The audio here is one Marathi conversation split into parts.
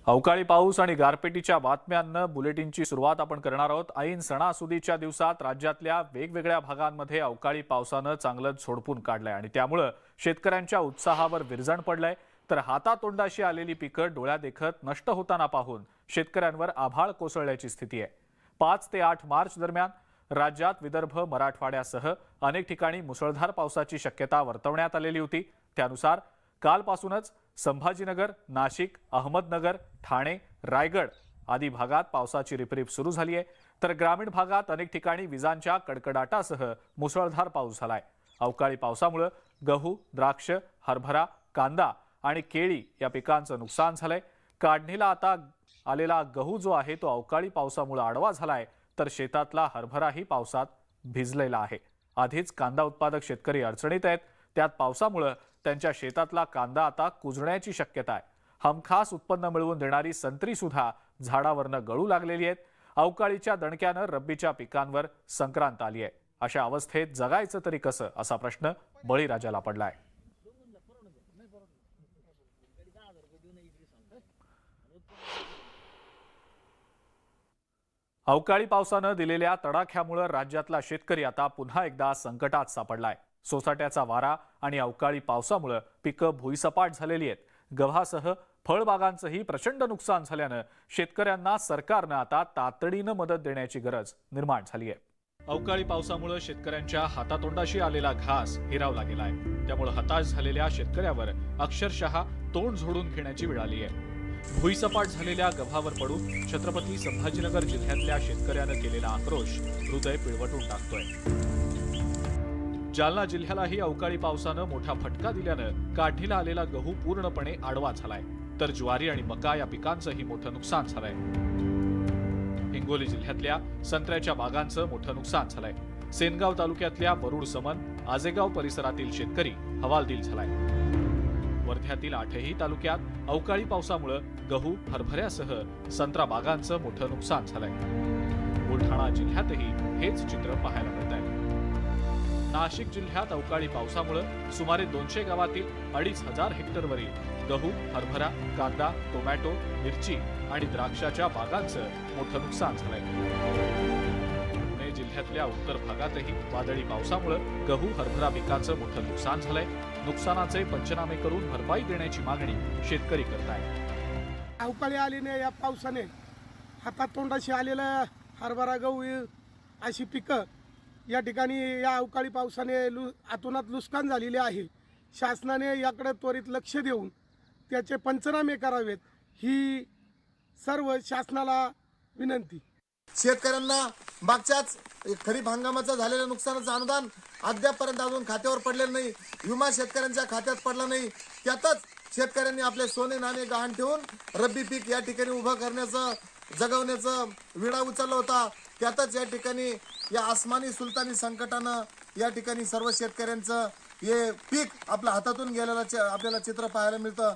अवकाळी पाऊस आणि गारपिटीच्या बातम्यांना बुलेटिनची सुरुवात आपण करणार आहोत। ऐन सणासुदीच्या दिवसात राज्यातल्या वेगवेगळ्या भागांमध्ये अवकाळी पावसानं चांगलंच झोडपून काढलंय आणि त्यामुळे शेतकऱ्यांच्या उत्साहावर विरजण पडलंय। तर हातातोंडाशी आलेली पिकं डोळ्यादेखत नष्ट होताना पाहून शेतकऱ्यांवर आभाळ कोसळल्याची स्थिती आहे। 5 ते 8 मार्च दरम्यान राज्यात विदर्भ, मराठवाड्यासह अनेक ठिकाणी मुसळधार पावसाची शक्यता वर्तवण्यात आलेली होती। त्यानुसार कालपासूनच संभाजीनगर, नाशिक, अहमदनगर, ठाणे, रायगड आदी भागात पावसाची रिपरिप सुरू झाली आहे। तर ग्रामीण भागात अनेक ठिकाणी विजांच्या कडकडाटासह मुसळधार पाऊस झालाय। अवकाळी पावसामुळे गहू, द्राक्ष, हरभरा, कांदा आणि केळी या पिकांचं नुकसान झालंय। काढणीला आता आलेला गहू जो आहे तो अवकाळी पावसामुळे आडवा झालाय, तर शेतातला हरभराही पावसात भिजलेला आहे। आधीच कांदा उत्पादक शेतकरी अडचणीत आहेत, त्यात पावसामुळे त्यांच्या शेतातला कांदा आता कुजण्याची शक्यता आहे। हमखास उत्पन्न मिळवून देणारी संत्री सुद्धा झाडावरनं गळू लागलेली आहेत। अवकाळीच्या दणक्यानं रब्बीच्या पिकांवर संक्रांत आली आहे। अशा अवस्थेत जगायचं तरी कसं असा प्रश्न बळीराजाला पडलाय। अवकाळी पावसानं दिलेल्या तडाख्यामुळे राज्यातला शेतकरी आता पुन्हा एकदा संकटात सापडलाय। सोसाट्याचा वारा आणि अवकाळी पावसामुळे पिकं भुईसपाट झालेली आहेत। गव्हासह फळबागांचंही प्रचंड नुकसान झाल्यानं शेतकऱ्यांना सरकारनं आता तातडीनं मदत देण्याची गरज निर्माण झाली आहे। अवकाळी पावसामुळे शेतकऱ्यांच्या हातातोंडाशी आलेला घास हिरावला गेलाय। त्यामुळे हताश झालेल्या शेतकऱ्यावर अक्षरशः तोंड झोडून घेण्याची वेळ आली आहे। भुईसपाट झालेल्या गव्हावर पडून छत्रपती संभाजीनगर जिल्ह्यातल्या शेतकऱ्यानं केलेला आक्रोश हृदय पिळवटून टाकतोय। जालना जिल्ह्यालाही अवकाळी पावसानं मोठा फटका दिल्यानं काढणीला आलेला गहू पूर्णपणे आडवा झालाय, तर ज्वारी आणि मका या पिकांचंही मोठं नुकसान झालंय। हिंगोली जिल्ह्यातल्या संत्र्याच्या बागांचं मोठं नुकसान झालंय। सेनगाव तालुक्यातल्या वरुड समन, आजेगाव परिसरातील शेतकरी हवालदिल झालाय। वर्ध्यातील आठही तालुक्यात अवकाळी पावसामुळे गहू, हरभऱ्यासह संत्रा बागांचं मोठं नुकसान झालंय। बुलढाणा जिल्ह्यातही हेच चित्र पाहायला मिळत आहे। नाशिक जिल्ह्यात अवकाळी पावसामुळे सुमारे 200 गावातील 2,500 हेक्टरवरील गहू, हरभरा, कांदा, टोमॅटो, मिरची आणि द्राक्षाच्या बागांचं मोठं नुकसान झालंय। पुणे जिल्ह्यातल्या उत्तर भागातही वादळी पावसामुळे गहू, हरभरा पिकांचं मोठं नुकसान झालंय। नुकसानाचे पंचनामे करून भरपाई देण्याची मागणी शेतकरी करत आहेत। अवकाळी आलीने या पावसाने हातातोंडाशी आलेला हरभरा, गहू अशी पिकं या ठिकाणी या अवकाळी पावसाने आतोनात नुकसान झालेले आहे। शासनाने याकडे त्वरित लक्ष देऊन त्याचे पंचनामे करावेत ही सर्व शासनाला विनंती। शेतकऱ्यांना मागच्याच खरीप हंगामाचं झालेल्या नुकसानाचं अनुदान अद्यापपर्यंत अजून खात्यावर पडलेलं नाही। विमा शेतकऱ्यांच्या खात्यात पडला नाही। त्यातच शेतकऱ्यांनी आपले सोने नाणे गहाण ठेवून रब्बी पीक या ठिकाणी उभं करण्याचं, जगवण्याचं विडा उचलला होता। त्यातच या ठिकाणी या आसमानी सुलतानी संकटानं या ठिकाणी सर्व शेतकऱ्यांचं हे पीक आपल्या हातातून गेलेलं आपल्याला चित्र पाहायला मिळतं।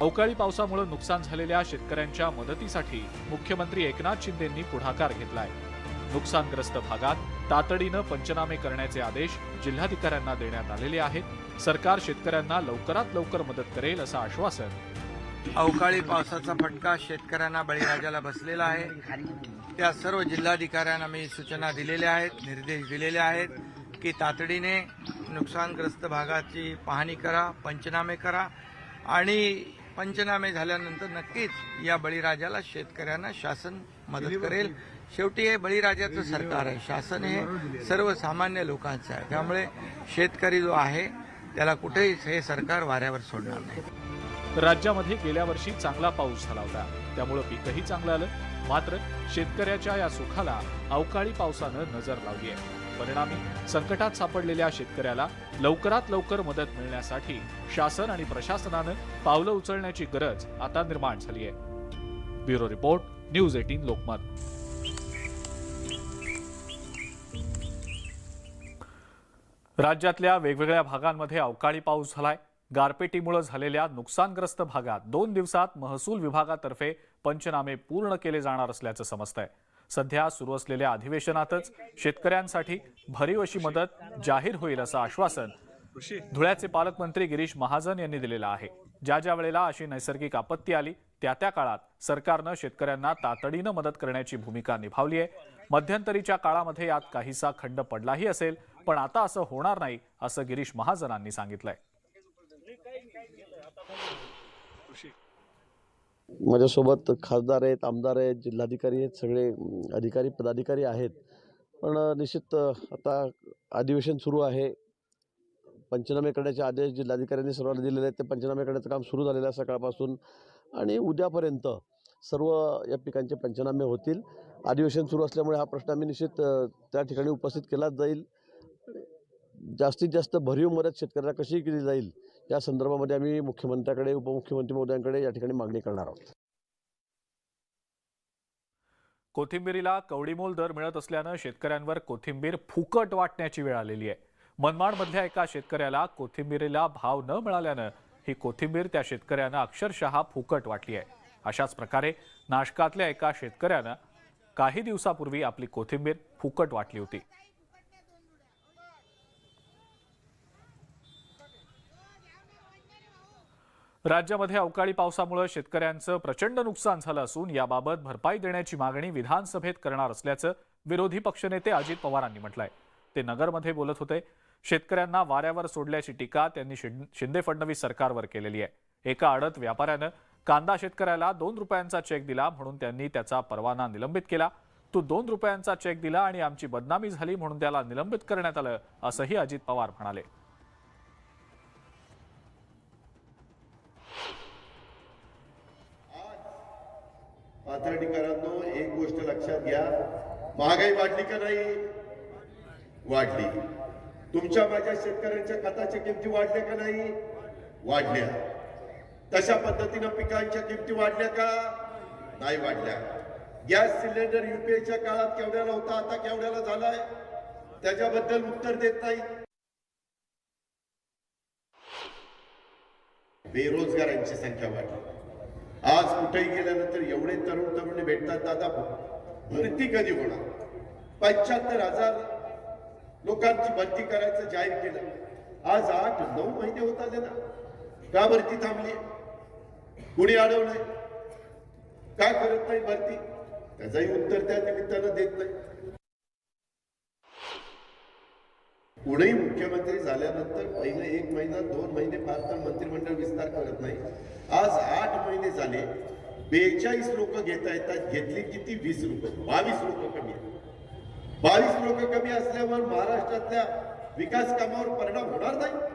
अवकाळी पावसामुळे नुकसान झालेल्या शेतकऱ्यांच्या मदतीसाठी मुख्यमंत्री एकनाथ शिंदेंनी पुढाकार घेतलाय। नुकसानग्रस्त भागात तातडीनं पंचनामे करण्याचे आदेश जिल्हाधिकाऱ्यांना देण्यात आलेले आहेत। सरकार शेतकऱ्यांना लवकरात लवकर मदत करेल असं आश्वासन। अवकाळी पावसाचा फटका शेतकऱ्यांना बळीराजाला बसलेला आहे। त्या सर्व जिल्हाधिकाऱ्यांना मी सूचना दिलेल्या आहेत, निर्देश दिलेले आहेत की तातडीने नुकसानग्रस्त भागाची पाहणी करा, पंचनामे करा आणि पंचनामे झाल्यानंतर नक्कीच या बळीराजाला शेतकऱ्यांना शासन मदत करेल। शेवटी हे बळीराजाचं सरकार आहे, शासन हे सर्वसामान्य लोकांचं आहे। त्यामुळे शेतकरी जो आहे त्याला कुठेही हे सरकार वाऱ्यावर सोडणार नाही। राज्यामध्ये गेल्या वर्षी चांगला पाऊस झाला होता, त्यामुळे पीकही चांगलं आलं। मात्र शेतकऱ्याच्या या सुखाला अवकाळी पावसानं नजर लावली आहे। परिणामी संकटात सापडलेल्या शेतकऱ्याला लवकरात लवकर मदत मिळण्यासाठी शासन आणि प्रशासनानं पावलं उचलण्याची गरज आता निर्माण झाली आहे। Bureau report, news 18 Lokmat. राज्यातल्या वेगवेगळ्या भागांमध्ये अवकाळी पाऊस झालाय। गारपिटीमुळे झालेल्या नुकसानग्रस्त भागात 2 दिवसात महसूल विभागातर्फे पंचनामे पूर्ण केले जाणार असल्याचं समजतंय। सध्या सुरू असलेल्या अधिवेशनातच शेतकऱ्यांसाठी भरीव अशी मदत जाहीर होईल असं आश्वासन धुळ्याचे पालकमंत्री गिरीश महाजन यांनी दिलेलं आहे। ज्या ज्या वेळेला अशी नैसर्गिक आपत्ती आली त्या काळात सरकारनं शेतकऱ्यांना तातडीनं मदत करण्याची भूमिका निभावली आहे। मध्यंतरीच्या काळामध्ये यात काहीसा खंड पडलाही असेल, पण आता असं होणार नाही असं गिरीश महाजनांनी सांगितलंय। माझ्यासोबत खासदार आहेत, आमदार आहेत, जिल्हाधिकारी आहेत, सगळे अधिकारी पदाधिकारी आहेत। पण निश्चित आता अधिवेशन सुरू आहे। पंचनामे करण्याचे आदेश जिल्हाधिकाऱ्यांनी सर्वांना दिलेले आहेत। ते पंचनामे करण्याचं काम सुरू झालेलं आहे सकाळपासून आणि उद्यापर्यंत सर्व या पिकांचे पंचनामे होतील। अधिवेशन सुरू असल्यामुळे हा प्रश्न आम्ही निश्चित त्या ठिकाणी उपस्थित केला जाईल। जास्तीत जास्त भरीव मदत शेतकऱ्यांना कशी केली जाईल या संदर्भामध्ये आम्ही मुख्यमंत्र्याकडे, उपमुख्यमंत्री महोदयांकडे या ठिकाणी मागणी करणार आहोत। कोथिंबीरीला कवडीमोल दर मिळत असल्यानं शेतकऱ्यांवर कोथिंबीर फुकट वाटण्याची वेळ आलेली आहे। मनमाडमधल्या एका शेतकऱ्याला कोथिंबीरीला भाव न मिळाल्यानं ही कोथिंबीर त्या शेतकऱ्यानं अक्षरशः फुकट वाटली आहे। अशाच प्रकारे नाशकातल्या एका शेतकऱ्यानं काही दिवसापूर्वी आपली कोथिंबीर फुकट वाटली होती। राज्यामध्ये अवकाळी पावसामुळे शेतकऱ्यांचं प्रचंड नुकसान झालं असून याबाबत भरपाई देण्याची मागणी विधानसभेत करणार असल्याचं विरोधी पक्षनेते अजित पवारांनी म्हटलंय। ते नगरमध्ये बोलत होते। शेतकऱ्यांना वाऱ्यावर सोडल्याची टीका त्यांनी शिंदे फडणवीस सरकारवर केलेली आहे। एका आडत व्यापाऱ्यानं कांदा शेतकऱ्याला 2 रुपयांचा चेक दिला म्हणून त्यांनी त्याचा परवाना निलंबित केला। तू 2 रुपयांचा चेक दिला आणि आमची बदनामी झाली म्हणून त्याला निलंबित करण्यात आलं असंही अजित पवार म्हणाले। पाथर्डीकरांनो, एक गोष्ट लक्षात घ्या, महागाई वाढली का नाही? वाढली। तुमच्या माझ्या शेतकऱ्यांच्या खताच्या किमती वाढल्या का नाही? वाढल्या। तशा पद्धतीनं पिकांच्या किमती वाढल्या का नाही? वाढल्या। गॅस सिलेंडर युपीएच्या काळात केवढ्याला होता, आता केवढ्याला झालाय, त्याच्याबद्दल उत्तर देत नाही। बेरोजगारांची संख्या वाढली। आज कुठेही गेल्यानंतर एवढे तरुण तरुणी भेटतात, दादा भरती कधी होणार? 75,000 लोकांची भरती करायचं जाहीर केलं। आज 8-9 महिने होत आले ना, का भरती थांबली? कुणी अडवलंय? का करत नाही भरती? त्याचंही उत्तर त्या निमित्तानं देत नाही। पुढेही मुख्यमंत्री झाल्यानंतर पहिले 1 महिना 2 महिने फार तर मंत्रिमंडळ विस्तार करत नाही। आज 8 महिने झाले, 42 लोक घेता येतात। घेतली किती? 20 लोक, 22 लोक कमी आहेत। 22 लोक कमी असल्यावर महाराष्ट्रातल्या विकास कामावर परिणाम होणार नाही।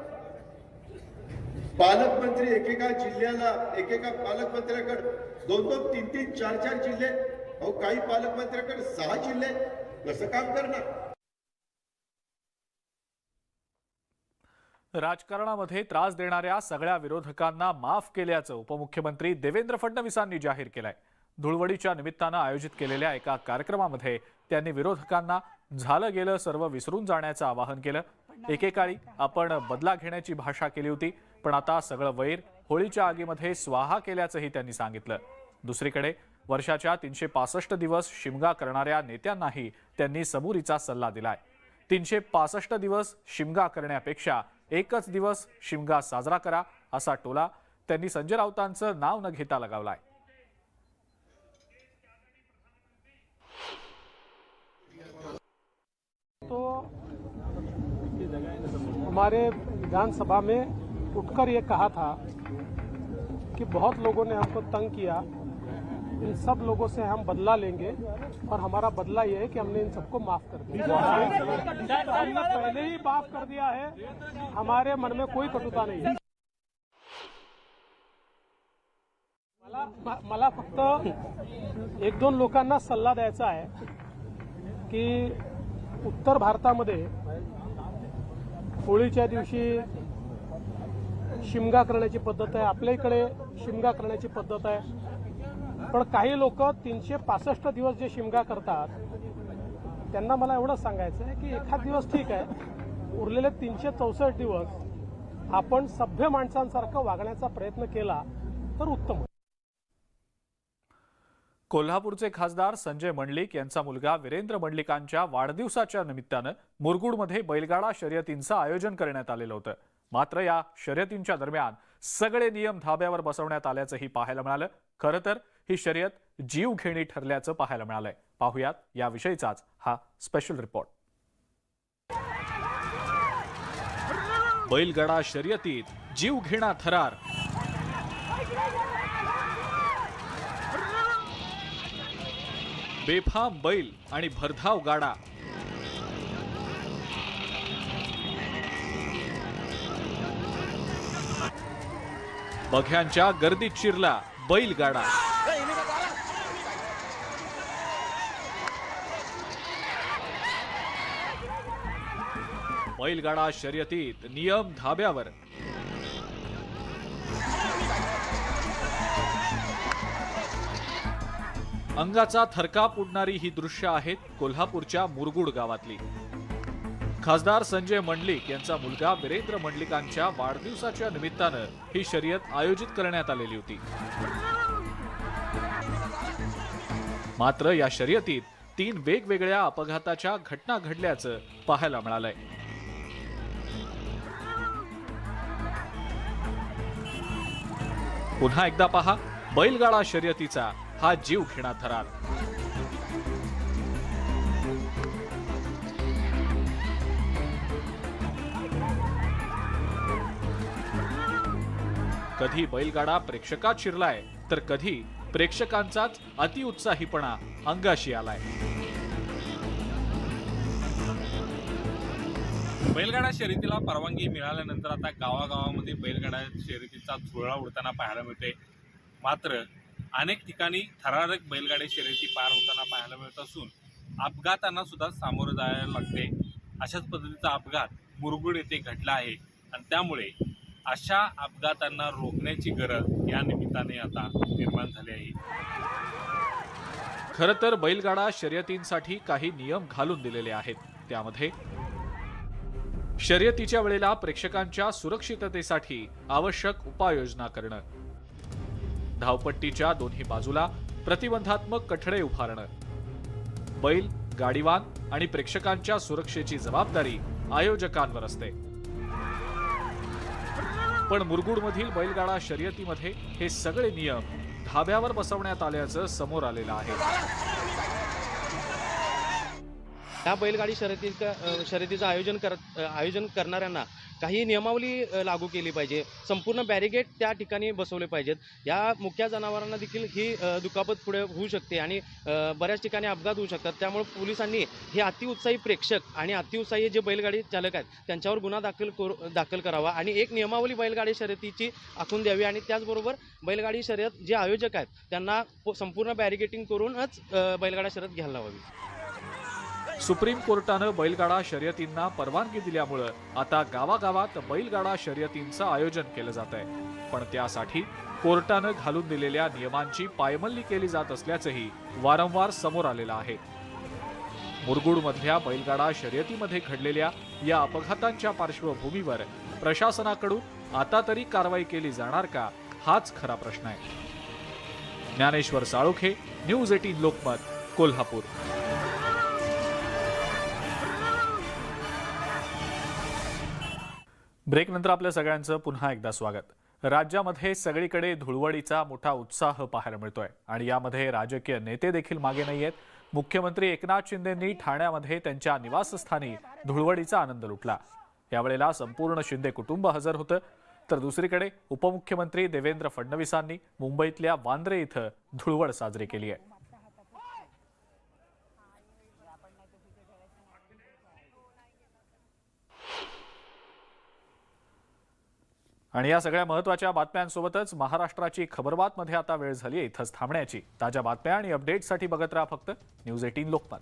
पालकमंत्री एकेका जिल्ह्याला, एकेका पालकमंत्र्याकडे 2-2, 3-3, 4-4 जिल्हे, अहो काही पालकमंत्र्याकडे 6 जिल्हे, कसं काम करणार? राजकारणामध्ये त्रास देणाऱ्या सगळ्या विरोधकांना माफ केल्याचं उपमुख्यमंत्री देवेंद्र फडणवीसांनी जाहीर केलंय। धुळवडीच्या निमित्तानं आयोजित केलेल्या एका कार्यक्रमामध्ये त्यांनी विरोधकांना झालं गेलं सर्व विसरून जाण्याचं आवाहन केलं। एकेकाळी आपण बदला घेण्याची भाषा केली होती, पण आता सगळं वैर होळीच्या आगीमध्ये स्वाहा केल्याचंही त्यांनी सांगितलं। दुसरीकडे वर्षाच्या 365 दिवस शिमगा करणाऱ्या नेत्यांनाही त्यांनी सबुरीचा सल्ला दिलाय। 365 दिवस शिमगा करण्यापेक्षा एकच दिवस शिमगा साजरा करा असा टोला त्यांनी संजय राऊतांचं नाव न घेता लगावलाय। तो हमारे विधानसभा में उठकर ये कहा था कि बहुत लोगों ने हमको तंग किया, इन सब लोगों से हम बदला लेंगे और हमारा बदला ये है कि हमने इन सबको माफ कर दिया। हमने पहले ही माफ कर दिया है, हमारे मन में कोई कटुता नहीं है। मला फक्त 1-2 लोकांना सल्ला द्यायचा आहे की उत्तर भारतामध्ये होळीच्या दिवशी शिमगा करण्याची पद्धत आहे, आपल्या इकडे शिमगा करण्याची पद्धत आहे। पण काही लोक 365 दिवस जे शिमगा करतात त्यांना मला एवढं सांगायचं आहे की एखाद दिवस ठीक आहे, उरलेले 364 दिवस आपण सभ्य माणसांसारखं वागण्याचा प्रयत्न केला तर उत्तम। कोल्हापूरचे खासदार संजय मंडलिक यांचा मुलगा वीरेंद्र मंडलिकांच्या वाढदिवसाच्या निमित्तानं मुरगुडमध्ये बैलगाडा शर्यतींचं आयोजन करण्यात आलेलं होतं। मात्र या शर्यतींच्या दरम्यान सगळे नियम धाब्यावर बसवण्यात आल्याचंही पाहायला मिळालं. खरं तर ही शर्यत जीवघेणी ठरल्याचं पाहायला मिळालंय. पाहुयात याविषयीचाच हा स्पेशल रिपोर्ट. बैलगाडा शर्यतीत जीवघेणा थरार. बेफाम बैल आणि भरधाव गाडा. बघ्यांच्या गर्दीत शिरला बैलगाडा. बैलगाडा शर्यतीत नियम धाब्यावर. अंगाचा थरकाप उडणारी ही दृश्य आहेत कोल्हापूरच्या मुरगुड गावातली. खासदार संजय मंडलिक यांचा मुलगा वीरेंद्र मंडलिकांच्या वाढदिवसाच्या निमित्तानं ही शर्यत आयोजित करण्यात आलेली होती. मात्र या शर्यतीत 3 वेगवेगळ्या अपघाताच्या घटना घडल्याचं पाहायला मिळालंय. पुन्हा एकदा पहा बैलगाडा शर्यतीचा हा जीवघेणा थरार. कधी बैलगाडा प्रेक्षकात शिरलाय तर कधी प्रेक्षकांचाच अतिउत्साहीपणा अंगाशी आलाय. बैलगाडा शर्यतीला परवानगी मिळाल्यानंतर आता गावागावामध्ये बैलगाडा शर्यतीचा धुळा उडताना पाहायला मिळते. मात्र अनेक ठिकाणी थरारक बैलगाडी शर्यती पार होताना पाहायला मिळत असून अपघातांना सुद्धा सामोरं जायला लागते. अशाच पद्धतीचा अपघात मुरगुड येथे घडला आहे आणि त्यामुळे अशा अपघातांना रोखण्याची गरज या निमित्ताने आता निर्माण झाली आहे. खरं तर बैलगाडा शर्यतींसाठी काही नियम घालून दिलेले आहेत. त्यामध्ये शर्यतीच्या वेळेला प्रेक्षकांच्या सुरक्षिततेसाठी आवश्यक उपाययोजना करणं, धावपट्टीच्या दोन्ही बाजूला प्रतिबंधात्मक कठडे उभारणं, बैल, गाडीवान आणि प्रेक्षकांच्या सुरक्षेची जबाबदारी आयोजकांवर असते. पण मुरगुडमधील बैलगाडा शर्यतीमध्ये हे सगळे नियम धाब्यावर बसवण्यात आल्याचं समोर आलेलं आहे. या बैलगाडी शर्यतीचं आयोजन करणाऱ्यांना काही नियमावली लागू केली पाहिजे. संपूर्ण बॅरिगेट त्या ठिकाणी बसवले पाहिजेत. या मुख्य जनावरांना देखील ही दुखापत पुढे होऊ शकते आणि बऱ्याच ठिकाणी अपघात होऊ शकतात. त्यामुळे पोलिसांनी हे अतिउत्साही प्रेक्षक आणि अतिउत्साही जे बैलगाडी चालक आहेत त्यांच्यावर गुन्हा दाखल करावा आणि एक नियमावली बैलगाडी शर्यतीची आखून द्यावी आणि त्याचबरोबर बैलगाडी शर्यत जे आयोजक आहेत त्यांना संपूर्ण बॅरिगेटिंग करूनच बैलगाडा शर्यत घ्यायला लावावी. सुप्रीम कोर्टानं बैलगाडा शर्यतींना परवानगी दिल्यामुळं आता गावागावात बैलगाडा शर्यतींचं आयोजन केलं जात आहे. पण त्यासाठी कोर्टानं घालून दिलेल्या नियमांची पायमल्ली केली जात असल्याचंही वारंवार समोर आलेलं आहे. मुरगुडमधल्या बैलगाडा शर्यतीमध्ये घडलेल्या या अपघातांच्या पार्श्वभूमीवर प्रशासनाकडून आता तरी कारवाई केली जाणार का, हाच खरा प्रश्न आहे. ज्ञानेश्वर साळोखे, न्यूज 18 लोकमत, कोल्हापूर. ब्रेकनंतर आपल्या सगळ्यांचं पुन्हा एकदा स्वागत. राज्यामध्ये सगळीकडे धुळवडीचा मोठा उत्साह पाहायला मिळतोय आणि यामध्ये राजकीय नेते देखील मागे नाहीयेत. मुख्यमंत्री एकनाथ शिंदेंनी ठाण्यामध्ये त्यांच्या निवासस्थानी धुळवडीचा आनंद लुटला. यावेळेला संपूर्ण शिंदे कुटुंब हजर होतं. तर दुसरीकडे उपमुख्यमंत्री देवेंद्र फडणवीसांनी मुंबईतल्या वांद्रे इथं धुळवड साजरी केली आहे. आणि या सगळ्या महत्त्वाच्या बातम्यांसोबतच महाराष्ट्राची खबरबातमध्ये आता वेळ झाली आहे इथंच थांबण्याची. ताज्या बातम्या आणि अपडेट्ससाठी बघत राहा फक्त न्यूज 18 लोकमत.